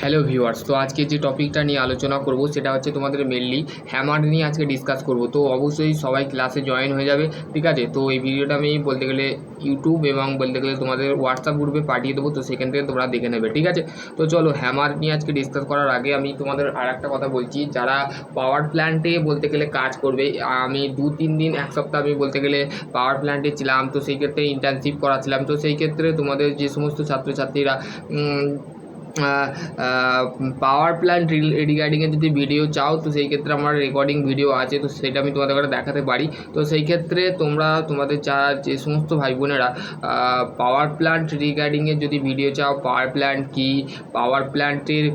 Hello viewers, তো আজকে যে টপিকটা নিয়ে আলোচনা করব সেটা হচ্ছে তোমাদের মেনলি হ্যামার নিয়ে আজকে ডিসকাস করব। তো অবশ্যই সবাই ক্লাসে জয়েন হয়ে যাবে, ঠিক আছে। তো এই ভিডিওটা আমি বলতে গেলে ইউটিউব এবং বলতে গেলে তোমাদের হোয়াটসঅ্যাপ গ্রুপে পাঠিয়ে দেবো, তো সেখান থেকে তোমরা দেখে নেবে, ঠিক আছে। তো চলো, হ্যামার নিয়ে আজকে ডিসকাস করার আগে আমি তোমাদের আর একটা কথা বলছি। যারা পাওয়ার প্ল্যান্টে বলতে গেলে কাজ করবে, আমি 2-3 দিন এক সপ্তাহ আমি বলতে গেলে পাওয়ার প্ল্যান্টে ছিলাম, তো সেই ক্ষেত্রে ইন্টার্নশিপ করাছিলাম। তো সেই ক্ষেত্রে তোমাদের যে সমস্ত ছাত্রছাত্রীরা পাওয়ার প্ল্যান্ট রিগার্ডিংয়ে যদি ভিডিও চাও, তো সেই ক্ষেত্রে আমার রেকর্ডিং ভিডিও আছে, তো সেটা আমি তোমাদের কাছে দেখাতে পারি। তো সেই ক্ষেত্রে তোমরা তোমাদের যে সমস্ত ভাই বোনেরা পাওয়ার প্ল্যান্ট রিগার্ডিংয়ে যদি ভিডিও চাও, পাওয়ার প্ল্যান্ট কী, পাওয়ার প্ল্যান্টের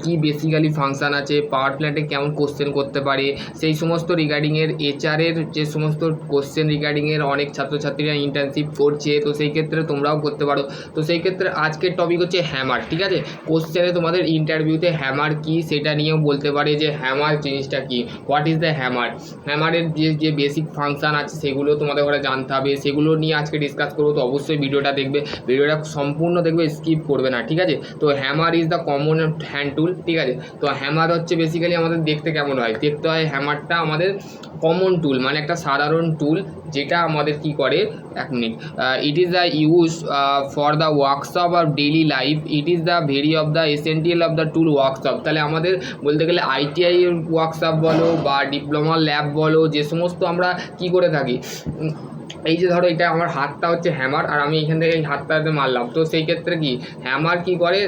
কী বেসিক্যালি ফাংশান আছে, পাওয়ার প্ল্যান্টে কেমন কোশ্চেন করতে পারে, সেই সমস্ত রিগার্ডিংয়ের এইচআরের যে সমস্ত কোশ্চেন রিগার্ডিংয়ের অনেক ছাত্রছাত্রীরা ইন্টার্নশিপ করছে, তো সেই ক্ষেত্রে তোমরাও করতে পারো। তো সেই ক্ষেত্রে আজকের টপিক হচ্ছে হ্যামার, ঠিক আছে। কোশ্চেনে তোমাদের ইন্টারভিউতে হ্যামার কি সেটা নিয়েও বলতে পারে যে হ্যামার জিনিসটা কি, হোয়াট ইজ দ্য হ্যামার, হ্যামারের যে বেসিক ফাংশান আছে সেগুলো তোমাদের ঘরে জানতে হবে, সেগুলো নিয়ে আজকে ডিসকাস করবো। তো অবশ্যই ভিডিওটা দেখবে, ভিডিওটা সম্পূর্ণ দেখবে, স্কিপ করবে না, ঠিক আছে। তো hammer is the common hand tool, ঠিক আছে। তো হ্যামার হচ্ছে বেসিক্যালি আমাদের দেখতে কেমন হয়, দেখতে হয় হ্যামারটা আমাদের কমন টুল, মানে একটা সাধারণ টুল, যেটা আমাদের কি করে, এক minute, it is the use for the workshop of daily life, it is the very of the essential of the tool workshop. তাহলে আমাদের বলতে গেলে আইটিআই ওয়ার্কশপ বলো বা ডিপ্লোমা ল্যাব বলো, যে সমস্ত আমরা কি করে থাকি, এই যে ধরো এটা আমার হাতটা হচ্ছে হ্যামার, আর আমি এখান থেকে এই হাতটাতে মারলাম, তো সেই ক্ষেত্রে কি হ্যামার কি করে,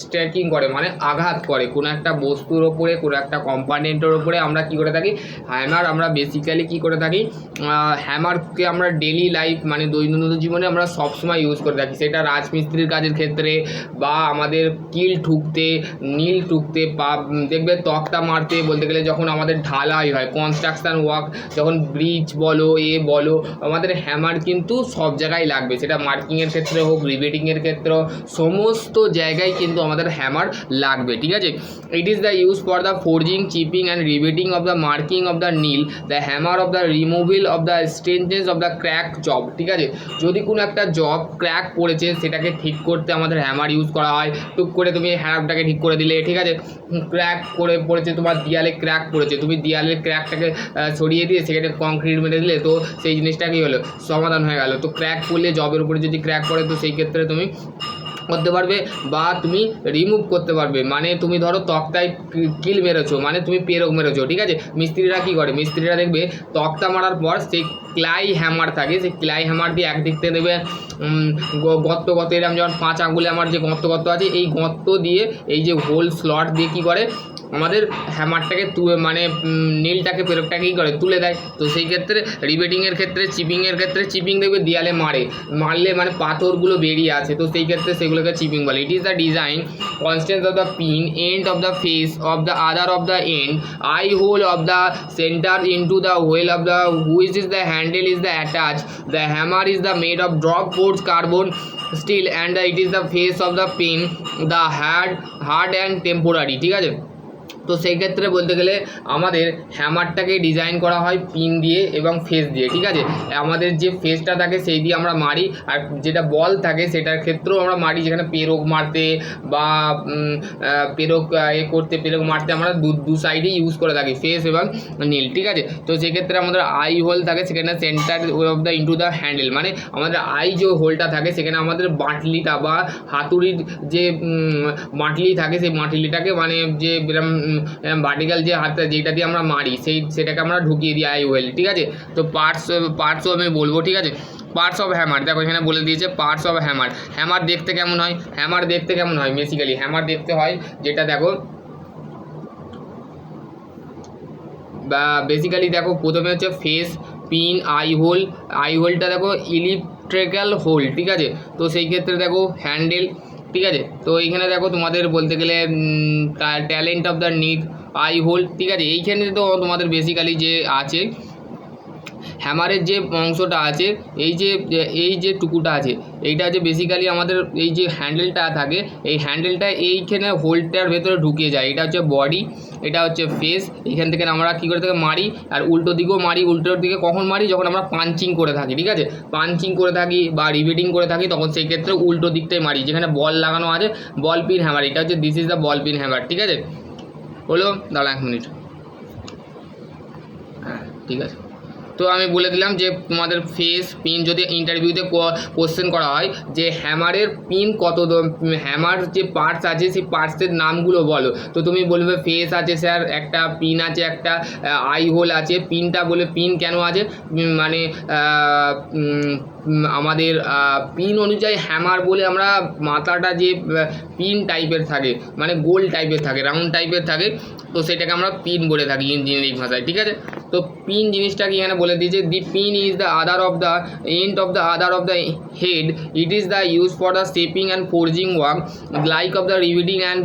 স্ট্রাইকিং করে, মানে আঘাত করে কোনো একটা বস্তুর ওপরে, কোনো একটা কম্পোনেন্টের ওপরে আমরা কি করে থাকি, হ্যামার আমরা বেসিক্যালি কি করে থাকি, হ্যামারকে আমরা ডেলি লাইফ মানে দৈনন্দিন জীবনে আমরা সবসময় ইউজ করে থাকি। সেটা রাজমিস্ত্রির কাজের ক্ষেত্রে বা আমাদের কিল ঠুকতে, নীল ঠুকতে, দেখবে তক্তা মারতে, বলতে গেলে যখন আমাদের ঢালাই হয়, কনস্ট্রাকশান ওয়ার্ক, যখন ব্রিজ বলো বলো, আমাদের হ্যামার কিন্তু সব জায়গায় লাগবে, সেটা মার্কিংয়ের ক্ষেত্রে হোক, রিবেটিংয়ের ক্ষেত্রে, সমস্ত জায়গায় কিন্তু আমাদের হ্যামার লাগবে, ঠিক আছে। It is the use for the forging, chipping and riveting of the marking of the nail, the hammer of the removal of the strengths of the crack job, ঠিক আছে। যদি কোনো একটা জব ক্র্যাক পড়েছে, সেটাকে ঠিক করতে আমাদের হ্যামার ইউজ করা হয়। টুক করে তুমি হ্যামারটাকে ঠিক করে দিলে, ঠিক আছে। ক্র্যাক করে পড়েছে, তোমার দেয়ালে ক্র্যাক পড়েছে, তুমি দেয়ালের ক্র্যাকটাকে সরিয়ে দিয়ে সেখানে কংক্রিট মেরে দিলে, তো সেই জিনিসটা কী হলো, সমাধান হয়ে গেল। তো ক্র্যাক পড়লে, জবের উপরে যদি ক্র্যাক পড়ে, তো সেই ক্ষেত্রে তুমি করতে পারবে বা তুমি রিমুভ করতে পারবে। মানে তুমি ধরো তক্তায় কিল মেরেছো, মানে তুমি পেরক মেরেছো, ঠিক আছে। মিস্ত্রিরা কী করে, মিস্ত্রিরা দেখবে তক্তা মারার পর সেই ক্লাই হ্যামার থাকে, সেই ক্লাই হ্যামার দিয়ে একদিক থেকে দেবে গর্ত এরকম, যেমন 5 আঙ্গুলে আমার যে গর্ত আছে, এই গর্ত দিয়ে এই যে হোল স্লট দিয়ে কী করে, আমাদের হ্যামারটাকে মানে নীলটাকে পেরকটাকে কী করে, তুলে দেয়। তো সেই ক্ষেত্রে রিবেটিংয়ের ক্ষেত্রে, চিপিংয়ের ক্ষেত্রে, চিপিং দেখবে দেয়ালে মারলে মানে পাথরগুলো বেরিয়ে আছে, তো সেই ক্ষেত্রে সেগুলোকে চিপিং বলে। It is the design constants of the peen, end of the face of the other of the end, eye hole of the center into the hole of the which is the handle is the attach, the hammer is the made of drop boards, carbon steel, and it is the face of the pin, the hard and temporary, ঠিক আছে। তো সেই ক্ষেত্রে বলতে গেলে আমাদের হ্যামারটাকে design করা হয় পিন দিয়ে এবং ফেস দিয়ে, ঠিক আছে। আমাদের যে ফেসটা থাকে সেই দিয়ে আমরা মারি, আর যেটা বল থাকে সেটার ক্ষেত্রেও আমরা মারি, যেখানে পেরক মারতে বা পেরক করতে, পেরক মারতে আমরা দু সাইডেই ইউজ করে থাকি, ফেস এবং নীল, ঠিক আছে। তো সেক্ষেত্রে আমাদের আই হোল থাকে, সেখানে centre of the into the handle, মানে আমাদের আই যে হোলটা থাকে সেখানে আমাদের বাটলিটা বা হাতুড়ির যে বাটলি থাকে, সেই বাটলিটাকে মানে যে ভার্টিক্যাল যে হাতটা যেটা দিয়ে আমরা মারি, সেটাকে আমরা ঢুকিয়ে দিই আই হোল, ঠিক আছে। তো পার্টসও আমি বলবো, ঠিক আছে। পার্টস অফ হ্যামার দেখো এখানে বলে দিয়েছে, পার্টস অফ হ্যামার। হ্যামার দেখতে কেমন হয়, হ্যামার দেখতে কেমন হয়, বেসিক্যালি হ্যামার দেখতে হয় যেটা দেখো, বা বেসিক্যালি দেখো প্রথমে হচ্ছে ফেস, পিন, আই হোলটা দেখো ইলেকট্রিক্যাল হোল, ঠিক আছে। তো সেই ক্ষেত্রে দেখো হ্যান্ডেল, ঠিক আছে। তো এইখানে দেখো তোমাদের বলতে গেলে talent of the need, eye hole, ঠিক আছে। এইখানে তো তোমাদের বেসিক্যালি যে আছে হ্যামারের যে অংশটা আছে, এই যে টুকুটা আছে, এইটা যে বেসিক্যালি আমাদের এই যে হ্যান্ডেলটা থাকে, এই হ্যান্ডেলটা এইখানে হোলটার ভেতরে ঢুকে যায়। এটা হচ্ছে বডি, এটা হচ্ছে ফেস। এখান থেকে আমরা কী করে থেকে মারি, আর উল্টো দিকেও মারি। উল্টোর দিকে কখন মারি, যখন আমরা পাঞ্চিং করে থাকি, ঠিক আছে, পাঞ্চিং করে থাকি বা রিভিটিং করে থাকি, তখন সেই ক্ষেত্রে উল্টো দিকটাই মারি, যেখানে বল লাগানো আছে, বল পিন হ্যামার। এটা হচ্ছে this is the ball peen hammer, ঠিক আছে। হলো, দাঁড়া 1 মিনিট। হ্যাঁ, ঠিক আছে। তো আমি বলে দিলাম যে তোমাদের ফেস পিন যদি ইন্টারভিউতে কোশ্চেন করা হয় যে হ্যামারের পিন কত, হ্যামার যে পার্টস আছে সেই পার্টসের নামগুলো বলো, তো তুমি বলবে ফেস আছে স্যার, একটা পিন আছে, একটা আই হোল আছে। পিনটা বলে পিন কেন আছে, মানে আমাদের পিন অনুযায়ী হ্যামার বলে আমরা মাথাটা যে পিন টাইপের থাকে, মানে গোল টাইপের থাকে, রাউন্ড টাইপের থাকে, তো সেটাকে আমরা পিন বলে থাকি ইঞ্জিনিয়ারিং ভাষায়, ঠিক আছে। তো পিন জিনিসটা কি এখানে বলে দিয়েছে, the peen is the other of the end of the other of the head, it is the use for the shaping and forging work like of the riveting and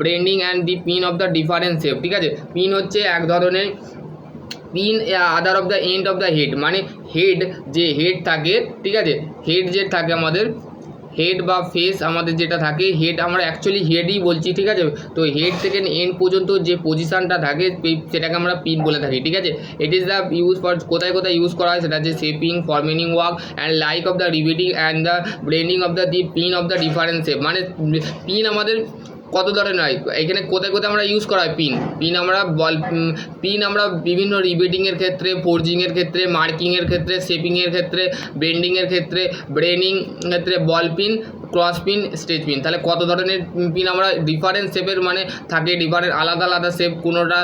bending and the pin of the different shape, ঠিক আছে। Peen হচ্ছে এক ধরনের, peen other of the end of the head, মানে head যে head থাকে, ঠিক আছে, হেড যে থাকে আমাদের, হেড বা ফেস আমাদের যেটা থাকে, হেড আমরা অ্যাকচুয়ালি হেডই বলছি, ঠিক আছে। তো হেড থেকে এন্ড পর্যন্ত যে পজিশানটা থাকে সেটাকে আমরা পিন বলে থাকি, ঠিক আছে। It is the use for, কোথায় কোথায় ইউজ করা হয় সেটা হচ্ছে shaping, forming work and like of the riveting and the bending of the pin of the different shape, মানে পিন আমাদের কত ধরনের হয়, এখানে কোথায় কোথায় আমরা ইউজ করা হয় পিন আমরা পিন আমরা বিভিন্ন রিবিডিংয়ের ক্ষেত্রে, ফোর্জিংয়ের ক্ষেত্রে, মার্কিংয়ের ক্ষেত্রে, শেপিংয়ের ক্ষেত্রে, বেন্ডিংয়ের ক্ষেত্রে, ব্রেনিং ক্ষেত্রে, ball peen, cross peen, stage peen. তাহলে কত ধরনের পিন আমরা ডিফারেন্ট শেপের, মানে থাকে ডিফারেন্ট আলাদা আলাদা শেপ, কোনোটা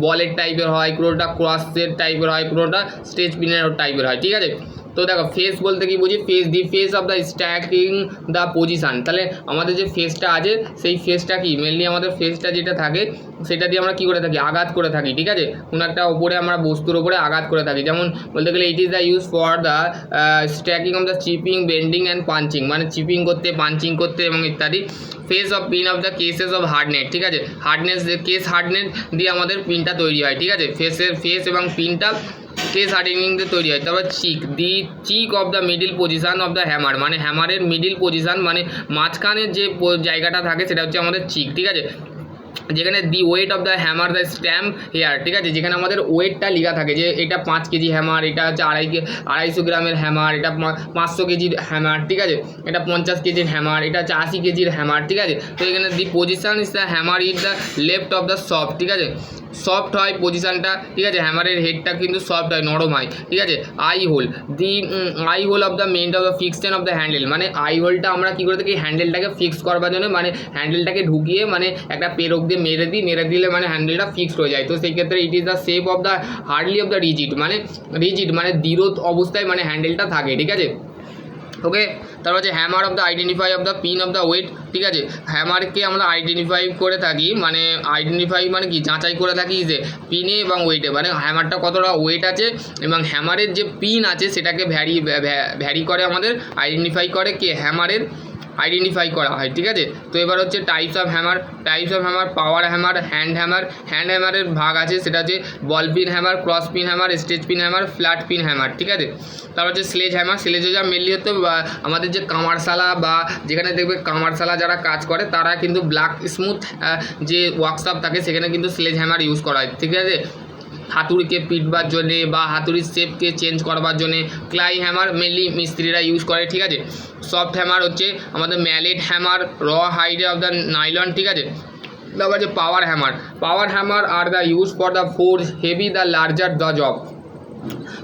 বলের টাইপের হয়, কোনোটা ক্রসের টাইপের হয়, কোনোটা স্টেজ পিনের টাইপের হয়, ঠিক আছে। তো দেখো ফেস বলতে কি বুঝি, face the face of the stacking the position. তাহলে আমাদের যে ফেসটা আছে সেই ফেসটা কি, মেনলি আমাদের ফেসটা যেটা থাকে সেটা দিয়ে আমরা কী করে থাকি, আঘাত করে থাকি, ঠিক আছে। কোনো একটা ওপরে আমরা বস্তুর ওপরে আঘাত করে থাকি, যেমন বলতে গেলে ইট is the use for the stacking of the chipping, bending and punching, মানে চিপিং করতে, পাঞ্চিং করতে এবং ইত্যাদি। Face of pin of the cases of hardness, ঠিক আছে, হার্ডনেস কেস হার্ডনেস দিয়ে আমাদের পিনটা তৈরি হয়, ঠিক আছে। ফেস এবং পিনটা কেস হার্ডেনিং দিয়ে তৈরি হয়। তারপর cheek of the middle position of the hammer, মানে হ্যামারের মিডিল পজিশান, মানে মাঝখানের যে জায়গাটা থাকে সেটা হচ্ছে আমাদের চিক, ঠিক আছে। যেখানে the weight of the hammer the stamp here, ঠিক আছে, যেখানে আমাদের ওয়েটটা লেখা থাকে যে এটা 5 কেজি হ্যামার, এটা হচ্ছে 250 গ্রামের হ্যামার, এটা 500 কেজির হ্যামার, ঠিক আছে, এটা 50 কেজির হ্যামার, এটা হচ্ছে 80 কেজির হ্যামার, ঠিক আছে। তো এখানে the position is the hammer is the left of the soft, ঠিক আছে, সফট হয় পজিশানটা, ঠিক আছে, হ্যামারের হেডটা কিন্তু সফট হয়, নরম হয়, ঠিক আছে। Eye hole, the eye hole of the main of the fixed of the handle, মানে আই হোলটা আমরা কী করে থাকি, হ্যান্ডেলটাকে ফিক্স করবার জন্য, মানে হ্যান্ডেলটাকে ঢুকিয়ে, মানে একটা পেরক দিয়ে মেরে দিলে মানে হ্যান্ডেলটা ফিক্সড হয়ে যায়। তো সেই ক্ষেত্রে ইট is the shape of the hardly of the rigid, মানে দৃঢ় অবস্থায় মানে হ্যান্ডেলটা থাকে, ঠিক আছে। ওকে, তারপর হচ্ছে hammer of the identify of the pin of the weight, ঠিক আছে। হ্যামারকে আমরা আইডেন্টিফাই করে থাকি, মানে আইডেন্টিফাই মানে কি, যাচাই করে থাকি যে পিনে এবং ওয়েটে, মানে হ্যামারটা কতটা ওয়েট আছে এবং হ্যামারের যে পিন আছে সেটাকে ভ্যারি করে, আমাদের আইডেন্টিফাই করে কি হ্যামারের আইডেন্টিফাই করা হয়, ঠিক আছে। তো এবার হচ্ছে types of hammer, power hammer, hand হ্যামারের ভাগ আছে, সেটা হচ্ছে ball peen hammer, cross pin hammer, stage peen hammer, flat peen hammer, ঠিক আছে। তারপর হচ্ছে স্লেজ হ্যামার মেনলি হচ্ছে আমাদের যে কামারশালা বা যেখানে দেখবে কামারশালা যারা কাজ করে তারা কিন্তু ব্ল্যাক স্মুথ যে ওয়ার্কশপ থাকে সেখানে কিন্তু স্লেজ হ্যামার ইউজ করা হয়, ঠিক আছে। হাতুড়িকে পিটবার জন্যে বা হাতুড়ির শেপকে চেঞ্জ করবার জন্যে ক্লাই হ্যামার মেনলি মিস্ত্রিরা ইউজ করে, ঠিক আছে। সফট হ্যামার হচ্ছে আমাদের ম্যালেট হ্যামার, র হাইডে অফ দ্য নাইলন, ঠিক আছে। তারপর যে power hammer are the use for the force heavy the larger the job.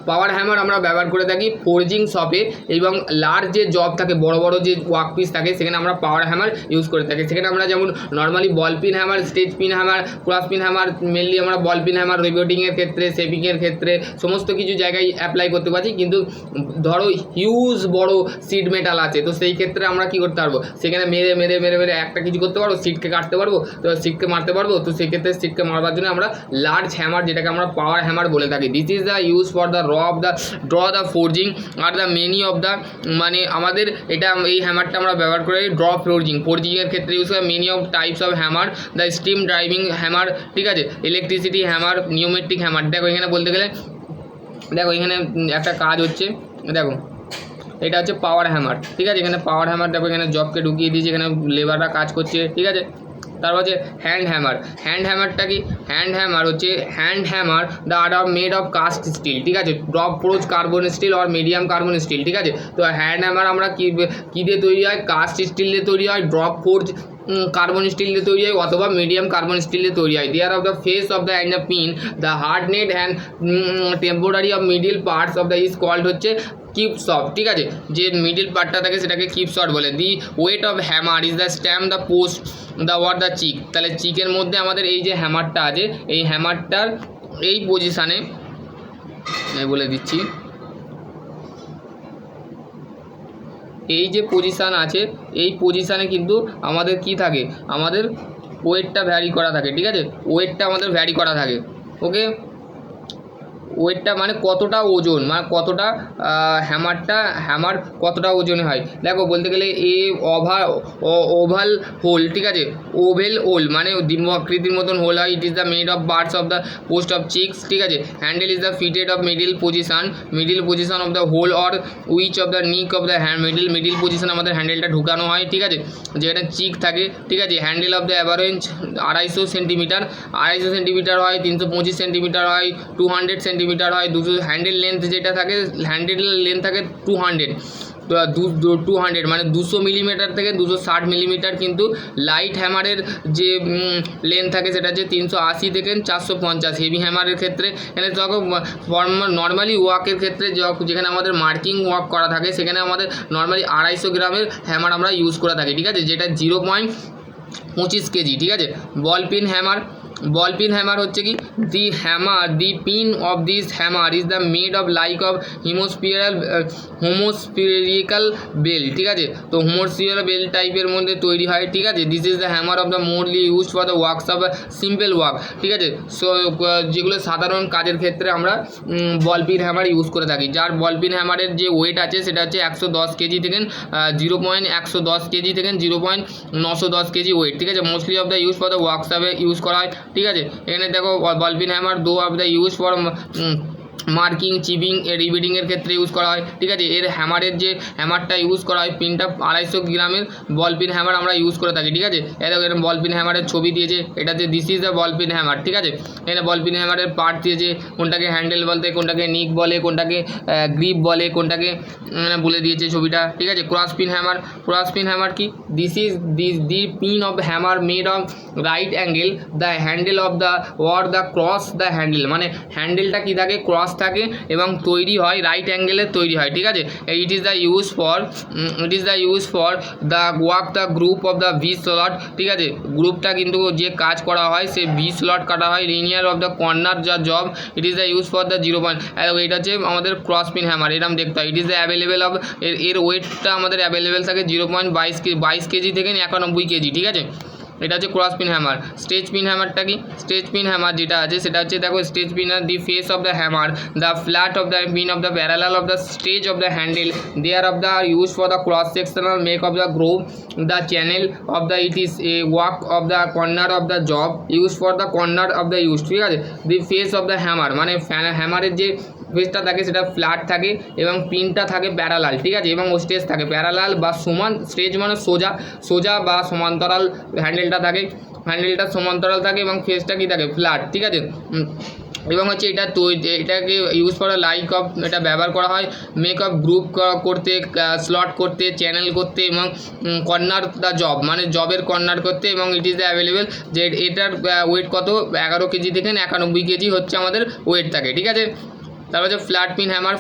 Power hammer আমরা ব্যবহার করে থাকি ফোর্জিং শপে, এবং লার্জ যে জব থাকে, বড় বড় যে ওয়ার্ক পিস থাকে সেখানে আমরা পাওয়ার হ্যামার ইউজ করে থাকি। সেখানে আমরা যেমন normally ball peen hammer, stage peen hammer, cross pin hammer, mainly আমরা বল পিন হ্যামার রিবোটিংয়ের ক্ষেত্রে, শেপিংয়ের ক্ষেত্রে সমস্ত কিছু জায়গায় অ্যাপ্লাই করতে পারছি। কিন্তু ধরো হিউজ বড় সিট মেটাল আছে, তো সেই ক্ষেত্রে আমরা কী করতে পারবো, সেখানে মেরে মেরে মেরে মেরে একটা কিছু করতে পারবো, সিটকে কাটতে পারবো, তো সিটকে মারতে পারবো। তো সেই ক্ষেত্রে সিটকে মারবার জন্য আমরা লার্জ হ্যামার, যেটাকে আমরা পাওয়ার হ্যামার বলে থাকি। This is the use for the draw the forging are the many of the, মানে আমাদের এটা এই হ্যামারটা আমরা ব্যবহার করে ড্র ফোর্জিংয়ের ক্ষেত্রে ইউজ হয়। Many of types of hammer, the steam driving hammer, ঠিক আছে, ইলেকট্রিসিটি হ্যামার, নিউমেট্রিক হ্যামার। দেখো এখানে বলতে গেলে দেখো এখানে একটা কাজ হচ্ছে, দেখো এটা হচ্ছে পাওয়ার হ্যামার, ঠিক আছে। এখানে পাওয়ার হ্যামার দেখো, এখানে জবকে ঢুকিয়ে দিয়েছি, এখানে লেবাররা কাজ করছে, ঠিক আছে। তারপর হচ্ছে হ্যান্ড হ্যামার। হ্যান্ড হ্যামারটা কি? হ্যান্ড হ্যামার হচ্ছে hand hammer the are made of cast steel, ঠিক আছে। ড্রপ ফোর্জ কার্বন স্টিল আর মিডিয়াম কার্বন স্টিল, ঠিক আছে। তো হ্যান্ড হ্যামার আমরা কী দিয়ে তৈরি হয়? কাস্ট স্টিল দিয়ে তৈরি হয়, ড্রপ ফোর্জ কার্বন স্টিল দিয়ে তৈরি হয়, অথবা মিডিয়াম কার্বন স্টিল দিয়ে তৈরি হয়। There of the face of the and the pin the hard net and temporary of middle parts of the is called হচ্ছে কিপ শট, ঠিক আছে। যে মিডিল পার্টটা থাকে সেটাকে কিপ শট বলে। The weight of hammer is the stamp the post the war the cheek. তাহলে চিকের মধ্যে আমাদের এই যে হ্যামারটা আছে, এই হ্যামারটার এই পজিশানে বলে দিচ্ছি, এই যে পজিশান আছে, এই পজিশানে কিন্তু আমাদের কি থাকে? আমাদের ওয়েটটা ভ্যারি করা থাকে, ঠিক আছে। ওয়েটটা আমাদের ভ্যারি করা থাকে, ওকে। ওয়েটটা মানে কতটা ওজন, মানে কতটা হ্যামার কতটা ওজনে হয়। দেখো বলতে গেলে ওভাল হোল, ঠিক আছে। ওভেল হোল মানে আকৃতির মতন হোল হয়। It is the made of parts of the post of cheeks, ঠিক আছে। Handle is the fitted of middle position of the hole or which of the nick of the middle position আমাদের হ্যান্ডেলটা ঢুকানো হয়, ঠিক আছে। যেখানে চিক থাকে, ঠিক আছে। Handle of the average 250 centimetre হয়, 325 সেন্টিমিটার হয়, 200 সেন্টিমিটার হয়, 200। হ্যান্ডেল লেন্থ যেটা থাকে, হ্যান্ডেল লেন্থ থাকে 200 মানে 200 মিলিমিটার থেকে 260 মিলিমিটার। কিন্তু লাইট হ্যামারের যে লেন্থ থাকে সেটা হচ্ছে 380 থেকে 450। হেভি হ্যামারের ক্ষেত্রে এখানে তখন নর্মালি ওয়ার্কের ক্ষেত্রে যেখানে আমাদের মার্কিং ওয়ার্ক করা থাকে, সেখানে আমাদের নর্মালি 250 গ্রামের হ্যামার আমরা ইউজ করে থাকি, ঠিক আছে। যেটা 0.25 কেজি, ঠিক আছে। বল পিন হ্যামার হচ্ছে কি? The pin of this hammer is the made of like of hemispherical bell, ঠিক আছে। তো হোমোস্ফিরিক্যাল বেল টাইপের মধ্যে তৈরি হয়, ঠিক আছে। This is the hammer of the morally used for the works of simple work, ঠিক আছে। সো যেগুলো সাধারণ কাজের ক্ষেত্রে আমরা বল পিন হ্যামার ইউজ করে থাকি। যার বল পিন হ্যামারের যে ওয়েট আছে সেটা হচ্ছে 110 কেজি থেকে 0.110 কেজি থেকে 0.910 কেজি ওয়েট, ঠিক আছে। Mostly of the use for the ওয়ার্কশপে ইউজ করা হয়, ঠিক আছে। এখানে দেখো ball peen hammer though of the use for marking, chipping, রিবিডিংয়ের ক্ষেত্রে ইউজ করা হয়, ঠিক আছে। এর হ্যামারটা ইউজ করা হয়, পিনটা 250 গ্রামের বল পিন হ্যামার আমরা ইউজ করে থাকি, ঠিক আছে। দেখো এরকম বল পিন হ্যামারের ছবি দিয়েছে, এটাতে this is the ball peen hammer, ঠিক আছে। এখানে বল পিন হ্যামারের পার্ট দিয়েছে, কোনটাকে হ্যান্ডেল বলতে, কোনটাকে নিক বলে, কোনটাকে গ্রিপ বলে, কোনটাকে বলে দিয়েছে ছবিটা, ঠিক আছে। ক্রস পিন হ্যামার কি? This is the pin of hammer made of right angle the handle of the war the cross the handle, মানে হ্যান্ডেলটা কি থাকে? ক্রস থাকে এবং তৈরি হয় রাইট অ্যাঙ্গেলের তৈরি হয়, ঠিক আছে। It is the use for the work the group of the V slot, ঠিক আছে। গ্রুপটা কিন্তু যে কাজ করা হয় সে ভি স্লট কাটা হয়, লিনিয়ার অফ দ্য কর্নার যা job. It is the use for the 0. এটা হচ্ছে আমাদের ক্রস পিন হ্যামার, এরকম দেখতে হয়। It is the available of এর ওয়েটটা আমাদের অ্যাভেলেবেল থাকে 0.22 কেজি থেকে 91 কেজি, ঠিক আছে। এটা হচ্ছে cross pin hammer. Stage peen হ্যামারটা কি? স্টেজ পিন হ্যামার যেটা আছে সেটা হচ্ছে, দেখো স্টেজ পিন আর the face of the hammer the flat of the pin of the parallel of the stage of the handle there of the use for the cross sectional make of the groove the channel of the it is a work of the corner of the job use for the corner of the use, ঠিক আছে। দি face of the hammer মানে হ্যামারের যে ফেসটা থাকে সেটা flat থাকে এবং পিনটা থাকে প্যারালাল, ঠিক আছে। এবং স্টেজ থাকে প্যারালাল বা সমান, স্টেজ মানে সোজা বা সমান্তরাল হ্যান্ডেলটা থাকে, হ্যান্ডেলটা সমান্তরাল থাকে এবং ফেসটা কি থাকে? ফ্ল্যাট, ঠিক আছে। এবং হচ্ছে এটাকে ইউজ করা লাইক অফ, এটা ব্যবহার করা হয় মেক অফ গ্রুপ করতে, স্লট করতে, চ্যানেল করতে এবং কর্নার দ্য জব মানে জবের কর্নার করতে। এবং ইট ইজ দ্য অ্যাভেলেবেল, যে এটার ওয়েট কত? 11 কেজি থেকে 91 কেজি হচ্ছে আমাদের ওয়েট থাকে, ঠিক আছে। তারপর হচ্ছে ফ্ল্যাট পিন হ্যামার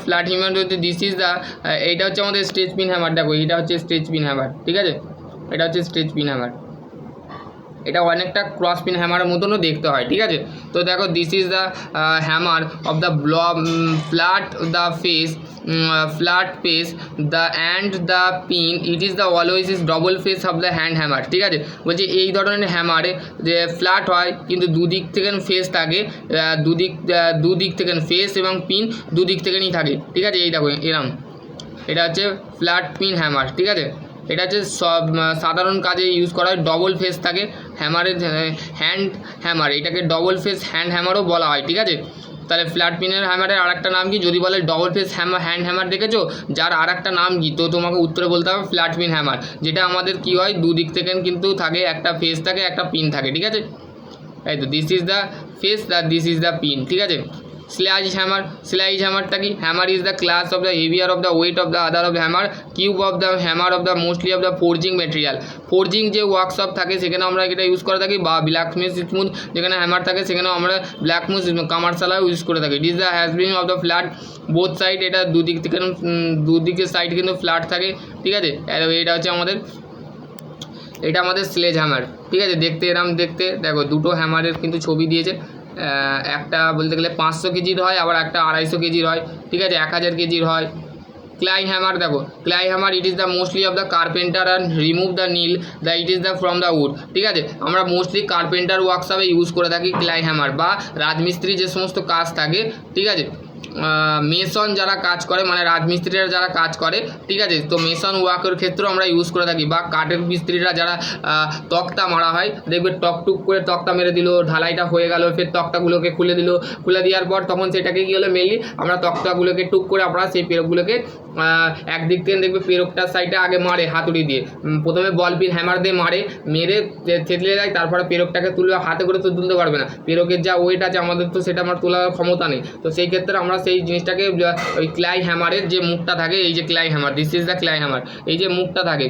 হচ্ছে দিস ইজ দ্য, এইটা হচ্ছে আমাদের স্টেজ পিন হ্যামার। দেখো এটা হচ্ছে স্টেজ পিন হ্যামার, ঠিক আছে। এটা হচ্ছে স্টেজ পিন হ্যামার, এটা অনেকটা ক্রস পিন হ্যামারের মতনও দেখতে হয়, ঠিক আছে। তো দেখো this is the hammer of the flat the face the and the pin it is the always is double face of the hand hammer, ঠিক আছে। বলছে এই ধরনের হ্যামারে যে ফ্ল্যাট হয় কিন্তু দুদিক থেকে ফেস থাকে, দুদিক থেকে ফেস এবং পিন দুদিক থেকেই থাকে, ঠিক আছে। এই দেখো এরম, এটা হচ্ছে ফ্ল্যাট পিন হ্যামার, ঠিক আছে। এটা হচ্ছে সব সাধারণ কাজে ইউজ করা হয়, ডবল ফেস থাকে হ্যামারের, হ্যান্ড হ্যামার, এটাকে ডবল ফেস হ্যান্ড হ্যামারও বলা হয়, ঠিক আছে। তাহলে ফ্ল্যাট পিনের হ্যামারের আর একটা নাম কি? যদি বলে ডবল ফেস হ্যান্ড হ্যামার দেখেছো, যার আর একটা নাম কি, তো তোমাকে উত্তরে বলতে হবে ফ্ল্যাট পিন হ্যামার, যেটা আমাদের কি হয় দুদিক থেকে কিন্তু থাকে, একটা ফেস থাকে একটা পিন থাকে, ঠিক আছে। এই তো this is the face, this is the pin, ঠিক আছে। স্ল্যাজ হ্যামারটা কি? Hammer is the class of the heavier of the wait of the other of the hammer, cube of the hammer of the mostly of the forging material. Forging যে workshop থাকে সেখানে আমরা এটা use করে থাকি, বা ব্ল্যাক স্মুথ যেখানে hammer থাকে সেখানেও আমরা ব্ল্যাক কামারশালাও ইউজ করে থাকি। ইট is the has been of the flat both side, এটা দুদিক থেকে দুদিকের সাইড কিন্তু ফ্ল্যাট থাকে, ঠিক আছে। এটা হচ্ছে আমাদের স্লেজ হ্যামার, ঠিক আছে। দেখতে এরম দেখতে, দেখো দুটো হ্যামারের কিন্তু ছবি দিয়েছে, একটা বলতে গেলে 500 কেজির হয়, আবার একটা 250 কেজির হয়, ঠিক আছে, 1000 কেজির হয়। ক্লাই হ্যামার, দেখো claw hammer it is the mostly of the carpenter and remove the nail the it is the from the wood, ঠিক আছে। আমরা মোস্টলি কার্পেন্টার ওয়ার্কশপে ইউজ করে থাকি ক্লাই হ্যামার, বা রাজমিস্ত্রি যে সমস্ত কাজ থাকে, ঠিক আছে। মেসন যারা কাজ করে, মানে রাজমিস্ত্রিরা যারা কাজ করে, ঠিক আছে, তো মেসন ওয়ার্কের ক্ষেত্রেও আমরা ইউজ করে থাকি। বা কাঠের মিস্ত্রিরা যারা তক্তা মারা হয়, দেখবে টুক করে তক্তা মেরে দিল, ঢালাইটা হয়ে গেল, ফের তক্তাগুলোকে খুলে দেওয়ার পর তখন সেটাকে কী হলো, মেনলি আমরা তক্তাগুলোকে টুক করে আমরা সেই পেরকগুলোকে একদিক থেকে দেখবে পেরকটার সাইডে আগে মারে হাতুড়ি দিয়ে, প্রথমে বল পিন হ্যামার দিয়ে মেরে থেতলে যায়, তারপরে পেরকটাকে তুলবে, হাতে করে তো তুলতে পারবে না, পেরকের যা ওয়েট আছে আমাদের তো সেটা আমার তোলার ক্ষমতা নেই। তো সেই ক্ষেত্রে আমরা সেই জিনিসটাকে ওই ক্লাই হ্যামারের যে মুখটা থাকে, এই যে claw hammer, this is the claw hammer, এই যে মুখটা থাকে,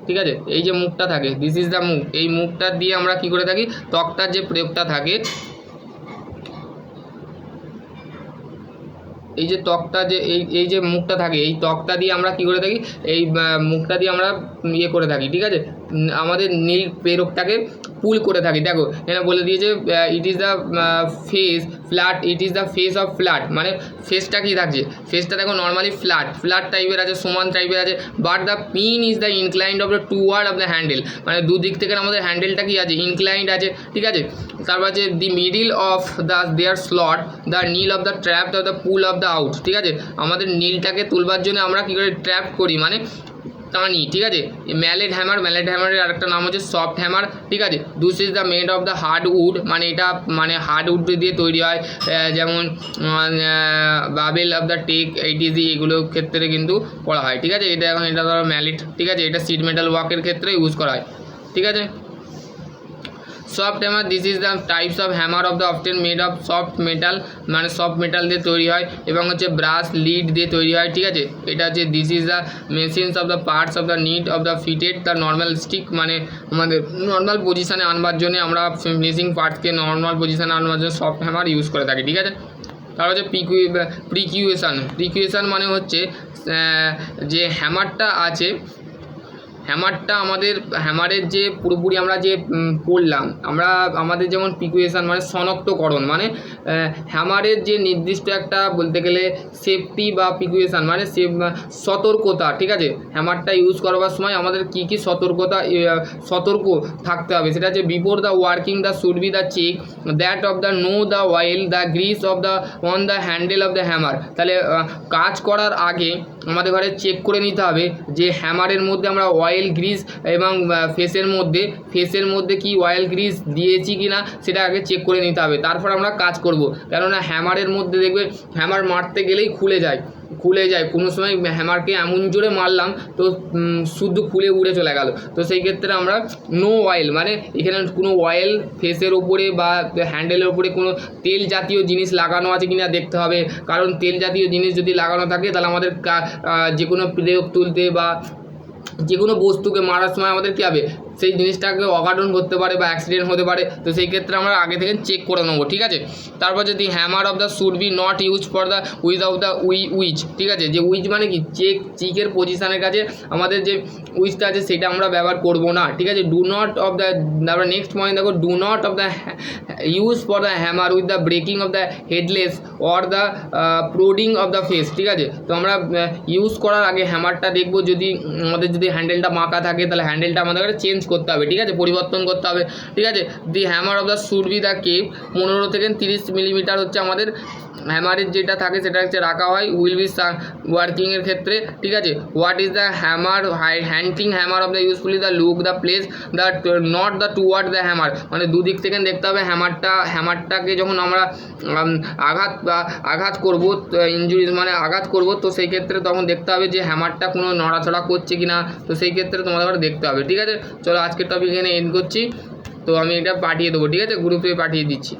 ঠিক আছে, এই যে মুখটা থাকে, দিস ইজ দ্য মুখ, এই মুখটা দিয়ে আমরা কি করে থাকি, তক্তার যে প্রয়োগটা থাকে, এই যে তক্তা যে এই যে মুখটা থাকে, এই তক্তা দিয়ে আমরা কি করে থাকি, এই মুখটা দিয়ে আমরা ইয়ে করে থাকি, ঠিক আছে, আমাদের নীল প্রেরকটাকে পুল করে থাকি। দেখো এখানে বলে দিয়েছে ইট is the face flat, it is the face of flat, মানে ফেসটা কি থাকছে, ফেসটা দেখো নর্মালি ফ্ল্যাট টাইপের আছে, সমান টাইপের আছে, but the pin is the inclined of the toward of the handle, মানে দুদিক থেকে আমাদের হ্যান্ডেলটা কি আছে, ইনক্লাইন্ড আছে, ঠিক আছে। তারপর আছে the middle of the there slot the nail of the trap of the pull of the out, ঠিক আছে। আমাদের নীলটাকে তুলবার জন্য আমরা কী করে ট্র্যাপ করি, মানে টানি, ঠিক আছে। ম্যালেট হ্যামারের আরেকটা নাম হচ্ছে সফট হ্যামার, ঠিক আছে। This is the made of the hard wood, মানে এটা মানে হার্ড উড দিয়ে তৈরি হয়, যেমন বাবেল অফ দ্য টেক, এইটিজি, এগুলোর ক্ষেত্রে কিন্তু করা হয়, ঠিক আছে। এটা ধরো ম্যালেট, ঠিক আছে, এটা সিট মেটাল ওয়ার্কের ক্ষেত্রে ইউজ করা হয়, ঠিক আছে। Soft hammer, this is the types of hammer of the often made of soft metal, মানে সফট মেটাল দিয়ে তৈরি হয়, এবং হচ্ছে ব্রাশ লিড দিয়ে তৈরি হয়, ঠিক আছে। এটা হচ্ছে this is the machines of the parts of the need of the fitted the normal stick, মানে আমাদের নর্মাল পজিশানে আনবার জন্য আমরা ফিনিশিং পার্টসকে নর্মাল পজিশানে আনবার জন্য সফট হ্যামার ইউজ করে থাকি, ঠিক আছে। তার হচ্ছে প্রিকিউশন মানে হচ্ছে যে হ্যামারটা আছে, হ্যামারটা হ্যামারের যে পুরোপুরি আমরা যে পড়লাম, আমাদের যেমন প্রিকুয়েশন মানে শনাক্তকরণ, মানে হ্যামারের যে নির্দিষ্ট একটা বলতে গেলে সেফটি বা প্রিকুয়েশন মানে সতর্কতা, ঠিক আছে। হ্যামারটা ইউজ করবার সময় আমাদের কী কী সতর্ক থাকতে হবে, সেটা হচ্ছে before the working the should be the check that of the no the oil the grease of the on the handle of the hammer. তাহলে কাজ করার আগে আমাদের ঘরে চেক করে নিতে হবে যে হ্যামারের মধ্যে আমরা অয়েল গ্রিস এবং ফেসের মধ্যে কি অয়েল গ্রিস দিয়েছি কি না সেটা আগে চেক করে নিতে হবে, তারপর আমরা কাজ করব। কেননা হ্যামারের মধ্যে দেখবে হ্যামার মারতে গেলেই খুলে যায়, কোনো সময় হ্যামারকে এমন জোরে মারলাম তো শুদ্ধ খুলে উড়ে চলে গেল। তো সেই ক্ষেত্রে আমরা নো অয়েল, মানে এখানে কোনো অয়েল ফেসের ওপরে বা হ্যান্ডেলের ওপরে কোনো তেল জাতীয় জিনিস লাগানো আছে কিনা দেখতে হবে, কারণ তেল জাতীয় জিনিস যদি লাগানো থাকে তাহলে আমাদের যে কোনো প্রয়োগ তুলতে বা যে কোনো বস্তুকে মারার সময় আমাদের কী হবে, সেই জিনিসটাকে অঘটন করতে পারে বা অ্যাক্সিডেন্ট হতে পারে। তো সেই ক্ষেত্রে আমরা আগে থেকে চেক করে নেবো, ঠিক আছে। তারপর যদি hammer of the should B not use for the without the which, ঠিক আছে। যে উইচ মানে কি চিকের পজিশানের কাছে আমাদের যে উইচটা আছে সেটা আমরা ব্যবহার করবো না, ঠিক আছে। ডু নট অফ দ্য, তারপর নেক্সট পয়েন্ট দেখো, do not of the use for the hammer with the breaking of the headless or the prodding of the face, ঠিক আছে। তো আমরা ইউজ করার আগে হ্যামারটা দেখবো, যদি আমাদের যদি হ্যান্ডেলটা বাঁকা থাকে তাহলে হ্যান্ডেলটা আমাদের চেঞ্জ করতে হবে, ঠিক আছে, পরিবর্তন করতে হবে, ঠিক আছে। The hammer of the should be the kept 15 থেকে 30 মিলিমিটার হচ্ছে আমাদের হ্যামারের যেটা থাকে সেটা হচ্ছে রাখা হয় উইল বি ওয়ার্কিংয়ের ক্ষেত্রে, ঠিক আছে। What is the hammer, hunting hammer of the usefully the look the place the not the toward the hammer, মানে দুদিক থেকে দেখতে হবে হ্যামারটাকে যখন আমরা আঘাত করবো, ইনজুরিজ মানে আঘাত করবো, তো সেই ক্ষেত্রে তখন দেখতে হবে যে হ্যামারটা কোনো নড়াচড়া করছে কি না, তো সেই ক্ষেত্রে তোমাদের দেখতে হবে, ঠিক আছে। চলো আজকের টপিক এখানে এন্ড করছি, তো আমি এটা পাঠিয়ে দেবো, ঠিক আছে, গ্রুপে পাঠিয়ে দিচ্ছি।